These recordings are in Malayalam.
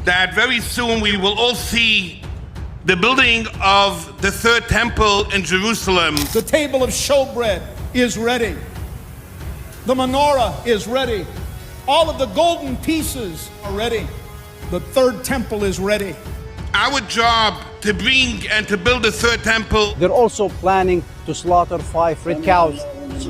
that very soon we will all see the building of the third temple in Jerusalem. The table of showbread is ready. The menorah is ready. All of the golden pieces are ready. The third temple is ready. Our job to bring and to build the third temple. They're also planning to slaughter 5 red cows.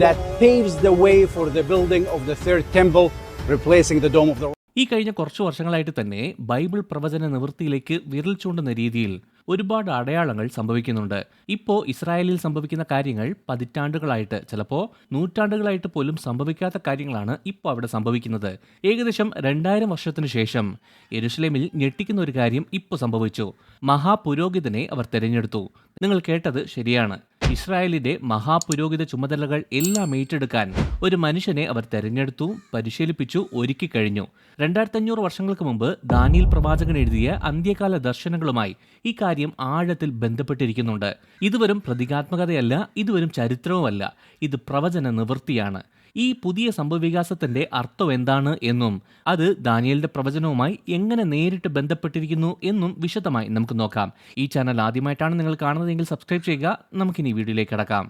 That paves the way for the building of the third temple, replacing the dome of the. ഈ കഴിഞ്ഞ കുറച്ചു വർഷങ്ങളായിട്ട് തന്നെ ബൈബിൾ പ്രവചന നിവൃത്തിയിലേക്ക് വിരൽ ചൂണ്ടുന്ന രീതിയിൽ ഒരുപാട് അടയാളങ്ങൾ സംഭവിക്കുന്നുണ്ട്. ഇപ്പോൾ ഇസ്രായേലിൽ സംഭവിക്കുന്ന കാര്യങ്ങൾ പതിറ്റാണ്ടുകളായിട്ട്, ചിലപ്പോൾ നൂറ്റാണ്ടുകളായിട്ട് പോലും സംഭവിക്കാത്ത കാര്യങ്ങളാണ് ഇപ്പോൾ അവിടെ സംഭവിക്കുന്നത്. ഏകദേശം 2000 വർഷത്തിനു ശേഷം യെരുശലേമിൽ ഞെട്ടിക്കുന്ന ഒരു കാര്യം ഇപ്പോൾ സംഭവിച്ചു. മഹാപുരോഹിതനെ അവർ തെരഞ്ഞെടുത്തു. നിങ്ങൾ കേട്ടത് ശരിയാണ്. ഇസ്രായേലിന്റെ മഹാപുരോഹിത ചുമതലകൾ എല്ലാം ഏറ്റെടുക്കാൻ ഒരു മനുഷ്യനെ അവർ തെരഞ്ഞെടുത്തു, പരിശീലിപ്പിച്ചു, ഒരുക്കി കഴിഞ്ഞു. 2500 വർഷങ്ങൾക്ക് മുമ്പ് ദാനിയേൽ പ്രവാചകൻ എഴുതിയ അന്ത്യകാല ദർശനങ്ങളുമായി ഈ കാര്യം ആഴത്തിൽ ബന്ധപ്പെട്ടിരിക്കുന്നുണ്ട്. ഇതുവരും പ്രതീകാത്മകതയല്ല, ഇതുവരും ചരിത്രവുമല്ല, ഇത് പ്രവചന നിവൃത്തിയാണ്. ഈ പുതിയ സംഭവവികാസത്തിന്റെ അർത്ഥം എന്താണ് എന്നും അത് ദാനിയേലിന്റെ പ്രവചനവുമായി എങ്ങനെ നേരിട്ട് ബന്ധപ്പെട്ടിരിക്കുന്നു എന്നും വിശദമായി നമുക്ക് നോക്കാം. ഈ ചാനൽ ആദ്യമായിട്ടാണ് നിങ്ങൾ കാണുന്നതെങ്കിൽ സബ്സ്ക്രൈബ് ചെയ്യുക. നമുക്കിനി വീഡിയോയിലേക്ക് കടക്കാം.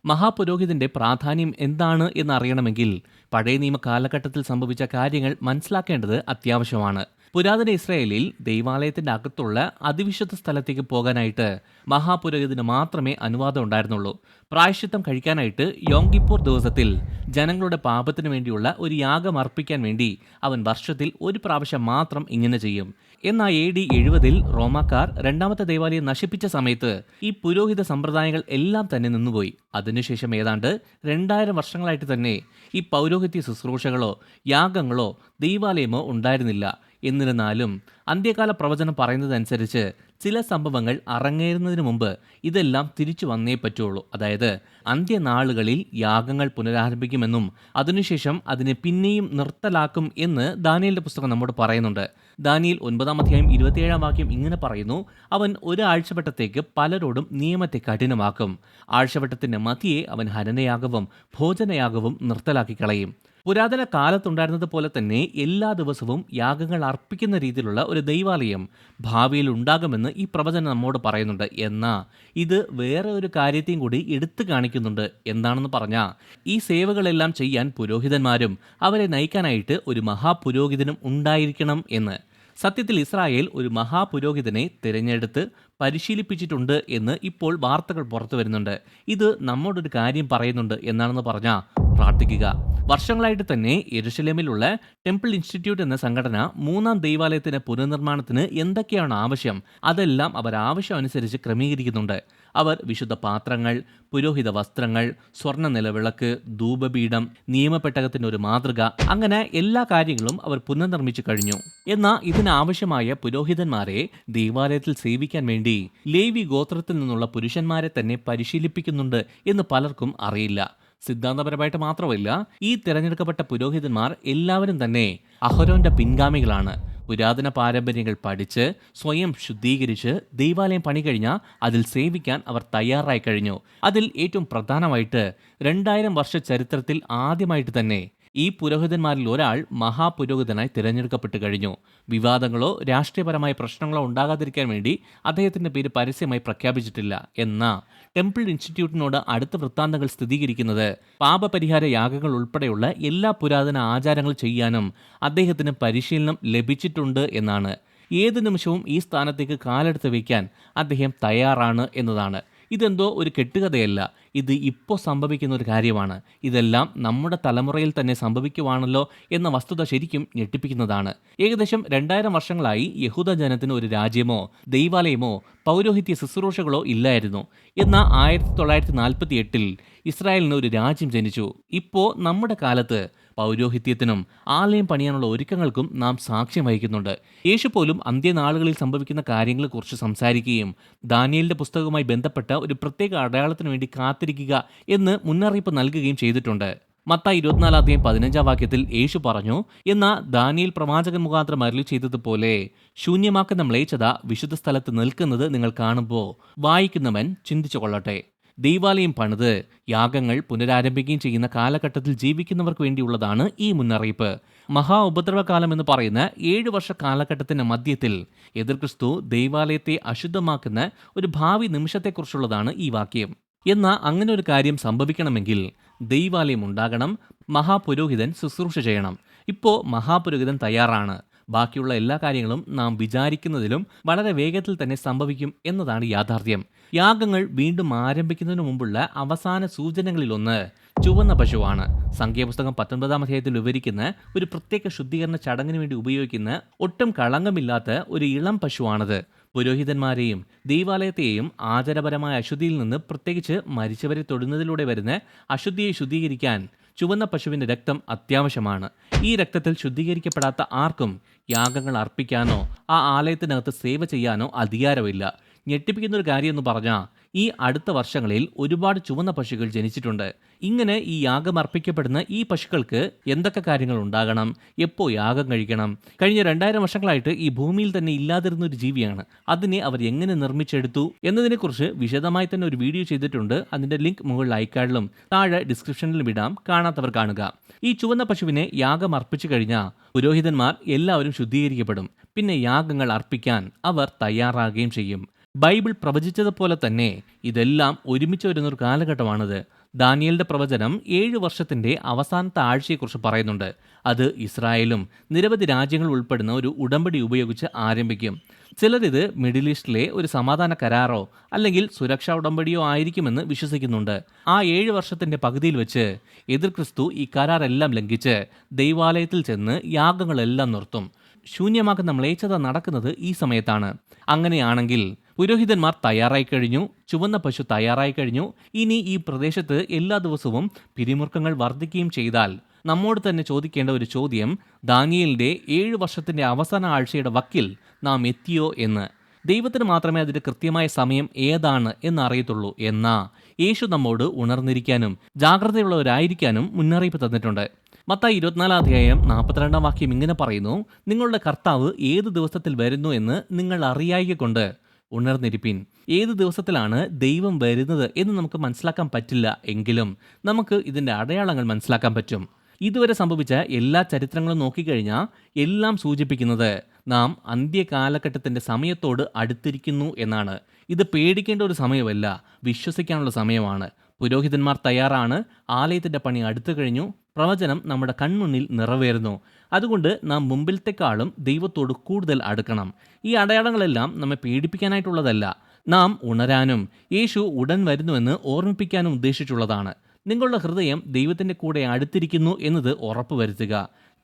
മഹാപുരോഹിതന്റെ പ്രാധാന്യം എന്താണ് എന്നറിയണമെങ്കിൽ പഴയ നിയമ കാലഘട്ടത്തിൽ സംഭവിച്ച കാര്യങ്ങൾ മനസ്സിലാക്കേണ്ടത് അത്യാവശ്യമാണ്. പുരാതന ഇസ്രായേലിൽ ദൈവാലയത്തിന്റെ അകത്തുള്ള അതിവിശുദ്ധ സ്ഥലത്തേക്ക് പോകാനായിട്ട് മഹാപുരോഹിതന് മാത്രമേ അനുവാദം ഉണ്ടായിരുന്നുള്ളൂ. പ്രായശ്ചിത്തം കഴിക്കാനായിട്ട് യോം കിപ്പൂർ ദിവസത്തിൽ ജനങ്ങളുടെ പാപത്തിനു വേണ്ടിയുള്ള ഒരു യാഗം അർപ്പിക്കാൻ വേണ്ടി അവൻ വർഷത്തിൽ ഒരു പ്രാവശ്യം മാത്രം ഇങ്ങനെ ചെയ്യും. എന്നാൽ AD 70 റോമാക്കാർ രണ്ടാമത്തെ ദേവാലയം നശിപ്പിച്ച സമയത്ത് ഈ പുരോഹിത സമ്പ്രദായങ്ങൾ എല്ലാം തന്നെ നിന്നുപോയി. അതിനുശേഷം ഏതാണ്ട് 2000 വർഷങ്ങളായിട്ട് തന്നെ ഈ പൗരോഹിത്യ ശുശ്രൂഷകളോ യാഗങ്ങളോ ദൈവാലയമോ ഉണ്ടായിരുന്നില്ല. എന്നിരുന്നാലും അന്ത്യകാല പ്രവചനം പറയുന്നതനുസരിച്ച് ചില സംഭവങ്ങൾ അരങ്ങേറുന്നതിന് മുമ്പ് ഇതെല്ലാം തിരിച്ചു വന്നേ പറ്റുള്ളൂ. അതായത് അന്ത്യനാളുകളിൽ യാഗങ്ങൾ പുനരാരംഭിക്കുമെന്നും അതിനുശേഷം അതിനെ പിന്നെയും നിർത്തലാക്കും എന്ന് ദാനിയേലിന്റെ പുസ്തകം നമ്മോട് പറയുന്നുണ്ട്. ദാനിയേൽ 9-ാം അധ്യായം 27-ാം വാക്യം ഇങ്ങനെ പറയുന്നു: അവൻ ഒരു ആഴ്ചവട്ടത്തേക്ക് പലരോടും നിയമത്തെ കഠിനമാക്കും. ആഴ്ചവട്ടത്തിന്റെ മധ്യയെ അവൻ ഹനനയാഗവും ഭോജനയാഗവും നിർത്തലാക്കി കളയും. പുരാതന കാലത്തുണ്ടായിരുന്നത് പോലെ തന്നെ എല്ലാ ദിവസവും യാഗങ്ങൾ അർപ്പിക്കുന്ന രീതിയിലുള്ള ഒരു ദൈവാലയം ഭാവിയിൽ ഉണ്ടാകുമെന്ന് ഈ പ്രവചനം നമ്മോട് പറയുന്നുണ്ട്. എന്നാൽ ഇത് വേറെ ഒരു കാര്യത്തെയും കൂടി എടുത്തു കാണിക്കുന്നുണ്ട്. എന്താണെന്ന് പറഞ്ഞാൽ ഈ സേവകളെല്ലാം ചെയ്യാൻ പുരോഹിതന്മാരും അവരെ നയിക്കാനായിട്ട് ഒരു മഹാപുരോഹിതനും ഉണ്ടായിരിക്കണം എന്ന്. സത്യത്തിൽ ഇസ്രായേൽ ഒരു മഹാപുരോഹിതനെ തിരഞ്ഞെടുത്ത് പരിശീലിപ്പിച്ചിട്ടുണ്ട് എന്ന് ഇപ്പോൾ വാർത്തകൾ പുറത്തു വരുന്നുണ്ട്. ഇത് നമ്മോടൊരു കാര്യം പറയുന്നുണ്ട്. എന്താണെന്ന് പറഞ്ഞാൽ പ്രാർത്ഥിക്കുക. വർഷങ്ങളായിട്ട് തന്നെ യെരുശലേമിലുള്ള ടെമ്പിൾ ഇൻസ്റ്റിറ്റ്യൂട്ട് എന്ന സംഘടന 3-ാം ദൈവാലയത്തിന്റെ പുനർനിർമ്മാണത്തിന് എന്തൊക്കെയാണ് ആവശ്യം അതെല്ലാം അവർ ആവശ്യം അനുസരിച്ച് ക്രമീകരിക്കുന്നുണ്ട്. അവർ വിശുദ്ധ പാത്രങ്ങൾ, പുരോഹിത വസ്ത്രങ്ങൾ, സ്വർണ്ണ നിലവിളക്ക്, ധൂപപീഠം, നിയമപ്പെട്ടകത്തിന്റെ ഒരു മാതൃക, അങ്ങനെ എല്ലാ കാര്യങ്ങളും അവർ പുനർനിർമ്മിച്ചു കഴിഞ്ഞു. എന്നാൽ ഇതിനാവശ്യമായ പുരോഹിതന്മാരെ ദൈവാലയത്തിൽ സേവിക്കാൻ വേണ്ടി ലേവി ഗോത്രത്തിൽ നിന്നുള്ള പുരുഷന്മാരെ തന്നെ പരിശീലിപ്പിക്കുന്നുണ്ട് എന്ന് പലർക്കും അറിയില്ല. സിദ്ധാന്തപരമായിട്ട് മാത്രമല്ല, ഈ തിരഞ്ഞെടുക്കപ്പെട്ട പുരോഹിതന്മാർ എല്ലാവരും തന്നെ അഹരോന്റെ പിൻഗാമികളാണ്. പുരാതന പാരമ്പര്യങ്ങൾ പഠിച്ച് സ്വയം ശുദ്ധീകരിച്ച് ദൈവാലയം പണി കഴിഞ്ഞാൽ അതിൽ സേവിക്കാൻ അവർ തയ്യാറായി കഴിഞ്ഞു. അതിൽ ഏറ്റവും പ്രധാനമായിട്ട് 2000 വർഷ ചരിത്രത്തിൽ ആദ്യമായിട്ട് തന്നെ ഈ പുരോഹിതന്മാരിൽ ഒരാൾ മഹാപുരോഹിതനായി തിരഞ്ഞെടുക്കപ്പെട്ട് കഴിഞ്ഞു. വിവാദങ്ങളോ രാഷ്ട്രീയപരമായ പ്രശ്നങ്ങളോ ഉണ്ടാകാതിരിക്കാൻ വേണ്ടി അദ്ദേഹത്തിന്റെ പേര് പരസ്യമായി പ്രഖ്യാപിച്ചിട്ടില്ല. എന്നാൽ ടെമ്പിൾ ഇൻസ്റ്റിറ്റ്യൂട്ടിനോട് അടുത്ത വൃത്താന്തങ്ങൾ സ്ഥിരീകരിക്കുന്നത് പാപപരിഹാര യാഗങ്ങൾ ഉൾപ്പെടെയുള്ള എല്ലാ പുരാതന ആചാരങ്ങൾ ചെയ്യാനും അദ്ദേഹത്തിന് പരിശീലനം ലഭിച്ചിട്ടുണ്ട് എന്നാണ്. ഏത് നിമിഷവും ഈ സ്ഥാനത്തേക്ക് കാലെടുത്ത് വയ്ക്കാൻ അദ്ദേഹം തയ്യാറാണ് എന്നതാണ്. ഇതെന്തോ ഒരു കെട്ടുകഥയല്ല, ഇത് ഇപ്പോൾ സംഭവിക്കുന്ന ഒരു കാര്യമാണ്. ഇതെല്ലാം നമ്മുടെ തലമുറയിൽ തന്നെ സംഭവിക്കുവാണല്ലോ എന്ന വസ്തുത ശരിക്കും ഞെട്ടിപ്പിക്കുന്നതാണ്. ഏകദേശം 2000 വർഷങ്ങളായി യഹൂദ ജനത്തിന് ഒരു രാജ്യമോ ദൈവാലയമോ പൗരോഹിത്യ ശുശ്രൂഷകളോ ഇല്ലായിരുന്നു. എന്നാൽ 1948 ഇസ്രായേലിന് ഒരു രാജ്യം ജനിച്ചു. ഇപ്പോൾ നമ്മുടെ കാലത്ത് പൗരോഹിത്യത്തിനും ആലയം പണിയാനുള്ള ഒരുക്കങ്ങൾക്കും നാം സാക്ഷ്യം വഹിക്കുന്നുണ്ട്. യേശു പോലും അന്ത്യനാളുകളിൽ സംഭവിക്കുന്ന കാര്യങ്ങളെക്കുറിച്ച് സംസാരിക്കുകയും ദാനിയേലിന്റെ പുസ്തകവുമായി ബന്ധപ്പെട്ട ഒരു പ്രത്യേക അടയാളത്തിനു വേണ്ടി കാത്തിരിക്കുക എന്ന് മുന്നറിയിപ്പ് നൽകുകയും ചെയ്തിട്ടുണ്ട്. മത്തായി 24-15 വാക്യത്തിൽ യേശു പറഞ്ഞു: എന്നാൽ ദാനിയേൽ പ്രവാചകൻ മുഖാന്തരം അരുളി ചെയ്തതുപോലെ ശൂന്യമാക്കുന്ന മ്ലേച്ഛത വിശുദ്ധ സ്ഥലത്ത് നിൽക്കുന്നത് നിങ്ങൾ കാണുമ്പോൾ വായിക്കുന്നവൻ ചിന്തിച്ചു കൊള്ളട്ടെ. ദൈവാലയം പണിത് യാഗങ്ങൾ പുനരാരംഭിക്കുകയും ചെയ്യുന്ന കാലഘട്ടത്തിൽ ജീവിക്കുന്നവർക്ക് വേണ്ടിയുള്ളതാണ് ഈ മുന്നറിയിപ്പ്. മഹാ ഉപദ്രവകാലം എന്ന് പറയുന്ന 7 വർഷ കാലഘട്ടത്തിന്റെ മധ്യത്തിൽ എതിർക്രിസ്തു ദൈവാലയത്തെ അശുദ്ധമാക്കുന്ന ഒരു ഭാവി നിമിഷത്തെക്കുറിച്ചുള്ളതാണ് ഈ വാക്യം. എന്നാൽ അങ്ങനെ ഒരു കാര്യം സംഭവിക്കണമെങ്കിൽ ദൈവാലയം ഉണ്ടാകണം, മഹാപുരോഹിതൻ ശുശ്രൂഷ ചെയ്യണം. ഇപ്പോൾ മഹാപുരോഹിതൻ തയ്യാറാണ്. ബാക്കിയുള്ള എല്ലാ കാര്യങ്ങളും നാം വിചാരിക്കുന്നതിലും വളരെ വേഗത്തിൽ തന്നെ സംഭവിക്കും എന്നതാണ് യാഥാർത്ഥ്യം. യാഗങ്ങൾ വീണ്ടും ആരംഭിക്കുന്നതിന് മുമ്പുള്ള അവസാന സൂചനകളിലൊന്ന് ചുവന്ന പശുവാണ്. സംഖ്യാപുസ്തകം 19-ാം അധ്യായത്തിൽ വിവരിക്കുന്ന ഒരു പ്രത്യേക ശുദ്ധീകരണ ചടങ്ങിന് വേണ്ടി ഉപയോഗിക്കുന്ന ഒട്ടും കളങ്കമില്ലാത്ത ഒരു ഇളം പശുവാണത്. പുരോഹിതന്മാരെയും ദൈവാലയത്തെയും ആചാരപരമായ അശുദ്ധിയിൽ നിന്ന്, പ്രത്യേകിച്ച് മരിച്ചവരെ തൊടുന്നതിലൂടെ വരുന്ന അശുദ്ധിയെ ശുദ്ധീകരിക്കാൻ ചുവന്ന പശുവിൻ്റെ രക്തം അത്യാവശ്യമാണ്. ഈ രക്തത്തിൽ ശുദ്ധീകരിക്കപ്പെടാത്ത ആർക്കും യാഗങ്ങൾ അർപ്പിക്കാനോ ആ ആലയത്തിനകത്ത് സേവ ചെയ്യാനോ അധികാരമില്ല. ഞെട്ടിപ്പിക്കുന്ന ഒരു കാര്യം എന്ന് പറഞ്ഞാൽ ഈ അടുത്ത വർഷങ്ങളിൽ ഒരുപാട് ചുവന്ന പശുക്കൾ ജനിച്ചിട്ടുണ്ട്. ഇങ്ങനെ ഈ യാഗം അർപ്പിക്കപ്പെടുന്ന ഈ പശുക്കൾക്ക് എന്തൊക്കെ കാര്യങ്ങൾ ഉണ്ടാകണം, എപ്പോൾ യാഗം കഴിക്കണം? കഴിഞ്ഞ 2000 വർഷങ്ങളായിട്ട് ഈ ഭൂമിയിൽ തന്നെ ഇല്ലാതിരുന്ന ഒരു ജീവിയാണ്. അതിനെ അവർ എങ്ങനെ നിർമ്മിച്ചെടുത്തു എന്നതിനെക്കുറിച്ച് വിശദമായി തന്നെ ഒരു വീഡിയോ ചെയ്തിട്ടുണ്ട്. അതിൻ്റെ ലിങ്ക് മുകളിൽ ഐക്കാർഡിലും താഴെ ഡിസ്ക്രിപ്ഷനിലും ഇടാം, കാണാത്തവർ കാണുക. ഈ ചുവന്ന പശുവിനെ യാഗം അർപ്പിച്ചു കഴിഞ്ഞാൽ പുരോഹിതന്മാർ എല്ലാവരും ശുദ്ധീകരിക്കപ്പെടും. പിന്നെ യാഗങ്ങൾ അർപ്പിക്കാൻ അവർ തയ്യാറാകുകയും ചെയ്യും. ബൈബിൾ പ്രവചിച്ചതുപോലെ തന്നെ ഇതെല്ലാം ഒരുമിച്ച് വരുന്നൊരു കാലഘട്ടമാണിത്. ദാനിയേലിന്റെ പ്രവചനം 7 വർഷത്തിന്റെ അവസാനത്തെ ആഴ്ചയെക്കുറിച്ച് പറയുന്നുണ്ട്. അത് ഇസ്രായേലും നിരവധി രാജ്യങ്ങൾ ഉൾപ്പെടുന്ന ഒരു ഉടമ്പടി ഉപയോഗിച്ച് ആരംഭിക്കും. ചിലരിത് മിഡിൽ ഈസ്റ്റിലെ ഒരു സമാധാന കരാറോ അല്ലെങ്കിൽ സുരക്ഷാ ഉടമ്പടിയോ ആയിരിക്കുമെന്ന് വിശ്വസിക്കുന്നുണ്ട്. ആ 7 വർഷത്തിന്റെ പകുതിയിൽ വെച്ച് എതിർക്രിസ്തു ഈ കരാറെല്ലാം ലംഘിച്ച് ദൈവാലയത്തിൽ ചെന്ന് യാഗങ്ങളെല്ലാം നിർത്തും. ശൂന്യമാക്കുന്ന മ്ലേച്ഛത നടക്കുന്നത് ഈ സമയത്താണ്. അങ്ങനെയാണെങ്കിൽ പുരോഹിതന്മാർ തയ്യാറായി കഴിഞ്ഞു, ചുവന്ന പശു തയ്യാറായി കഴിഞ്ഞു. ഇനി ഈ പ്രദേശത്ത് എല്ലാ ദിവസവും പിരിമുറുക്കങ്ങൾ വർദ്ധിക്കുകയും ചെയ്താൽ നമ്മോട് തന്നെ ചോദിക്കേണ്ട ഒരു ചോദ്യം, ദാനിയേലിന്റെ 7 വർഷത്തിന്റെ അവസാന ആഴ്ചയുടെ വക്കിൽ നാം എത്തിയോ എന്ന്. ദൈവത്തിന് മാത്രമേ അതിന്റെ കൃത്യമായ സമയം ഏതാണ് എന്നറിയത്തുള്ളൂ. എന്നാൽ യേശു നമ്മോട് ഉണർന്നിരിക്കാനും ജാഗ്രതയുള്ളവരായിരിക്കാനും മുന്നറിയിപ്പ് തന്നിട്ടുണ്ട്. മത്തായി 24-ാം അധ്യായം 42-ാം വാക്യം ഇങ്ങനെ പറയുന്നു: നിങ്ങളുടെ കർത്താവ് ഏത് ദിവസത്തിൽ വരുന്നു എന്ന് നിങ്ങൾ അറിയായികൊണ്ട് ഉണർന്നിരിപ്പിൻ. ഏത് ദിവസത്തിലാണ് ദൈവം വരുന്നത് എന്ന് നമുക്ക് മനസ്സിലാക്കാൻ പറ്റില്ല, എങ്കിലും നമുക്ക് ഇതിൻ്റെ അടയാളങ്ങൾ മനസ്സിലാക്കാൻ പറ്റും. ഇതുവരെ സംഭവിച്ച എല്ലാ ചരിത്രങ്ങളും നോക്കിക്കഴിഞ്ഞാൽ എല്ലാം സൂചിപ്പിക്കുന്നത് നാം അന്ത്യകാലഘട്ടത്തിൻ്റെ സമയത്തോട് അടുത്തിരിക്കുന്നു എന്നാണ്. ഇത് പേടിക്കേണ്ട ഒരു സമയമല്ല, വിശ്വസിക്കാനുള്ള സമയമാണ്. പുരോഹിതന്മാർ തയ്യാറാണ്, ആലയത്തിൻ്റെ പണി അടുത്തു കഴിഞ്ഞു, പ്രവചനം നമ്മുടെ കൺമുന്നിൽ നിറവേറുന്നു. അതുകൊണ്ട് നാം മുമ്പിലത്തെക്കാളും ദൈവത്തോട് കൂടുതൽ അടുക്കണം. ഈ അടയാളങ്ങളെല്ലാം നമ്മെ പേടിപ്പിക്കാനായിട്ടുള്ളതല്ല, നാം ഉണരാനും യേശു ഉടൻ വരുന്നുവെന്ന് ഓർമ്മിപ്പിക്കാനും ഉദ്ദേശിച്ചുള്ളതാണ്. നിങ്ങളുടെ ഹൃദയം ദൈവത്തിൻ്റെ കൂടെ അടുത്തിരിക്കുന്നു എന്നത് ഉറപ്പുവരുത്തുക.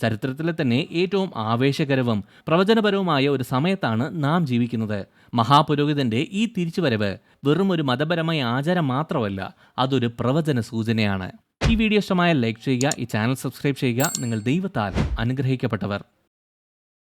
ചരിത്രത്തിലെ തന്നെ ഏറ്റവും ആവേശകരവും പ്രവചനപരവുമായ ഒരു സമയത്താണ് നാം ജീവിക്കുന്നത്. മഹാപുരോഹിതന്റെ ഈ തിരിച്ചുവരവ് വെറും ഒരു മതപരമായ ആചാരം മാത്രമല്ല, അതൊരു പ്രവചന സൂചനയാണ്. ഈ വീഡിയോ ഇഷ്ടമായ ലൈക്ക് ചെയ്യുക, ഈ ചാനൽ സബ്സ്ക്രൈബ് ചെയ്യുക. നിങ്ങൾ ദൈവത്താൽ അനുഗ്രഹിക്കപ്പെട്ടവർ.